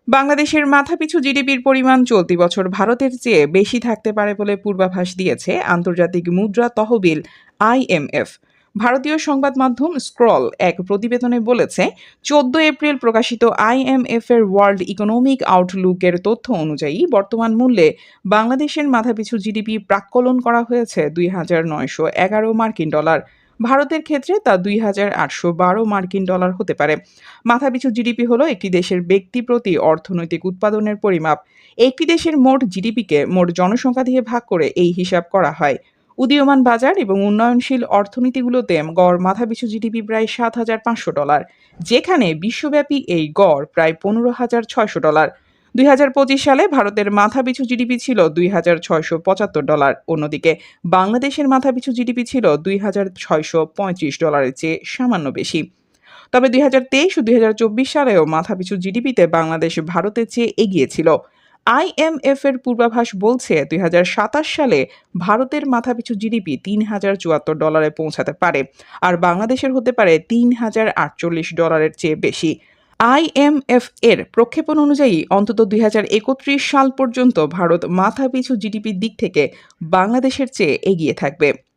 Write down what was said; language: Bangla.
বাংলাদেশের মাথাপিছু জিডিপির পরিমাণ চলতি বছর ভারতের চেয়ে বেশি থাকতে পারে বলে পূর্বাভাস দিয়েছে আন্তর্জাতিক মুদ্রা তহবিল আইএমএফ। ভারতীয় সংবাদ মাধ্যম স্ক্রল এক প্রতিবেদনে বলেছে, 14 এপ্রিল প্রকাশিত আইএমএফ এর ওয়ার্ল্ড ইকোনমিক আউটলুকের তথ্য অনুযায়ী বর্তমান মূল্যে বাংলাদেশের মাথাপিছু জিডিপি প্রাক্কলন করা হয়েছে $2,911। ভারতের ক্ষেত্রে তা $2,812 হতে পারে। মাথাপিছু জিডিপি হলো একটি দেশের ব্যক্তি প্রতি অর্থনৈতিক উৎপাদনের পরিমাপ। একটি দেশের মোট জিডিপিকে মোট জনসংখ্যা দিয়ে ভাগ করে এই হিসাব করা হয়। উদীয়মান বাজার এবং উন্নয়নশীল অর্থনীতিগুলোতে গড় মাথাপিছু জিডিপি প্রায় $7,500, যেখানে বিশ্বব্যাপী এই গড় প্রায় $15,600। 2025 সালে ভারতের মাথাপিছু জিডিপি ছিল $2,675। অন্যদিকে বাংলাদেশের মাথাপিছু জিডিপি ছিল $2,635 চেয়ে সামান্য বেশি। তবে 2023 ও 2024 সালেও মাথাপিছু জিডিপিতে বাংলাদেশ ভারতের চেয়ে এগিয়ে ছিল। আইএমএফ এর পূর্বাভাস বলছে 2027 সালে ভারতের মাথাপিছু জিডিপি $3,074 পৌঁছাতে পারে, আর বাংলাদেশের হতে পারে $3,048 চেয়ে বেশি। আইএমএফ এর প্রক্ষেপণ অনুযায়ী অন্তত 2031 সাল পর্যন্ত ভারত মাথাপিছু জিডিপির দিক থেকে বাংলাদেশের চেয়ে এগিয়ে থাকবে।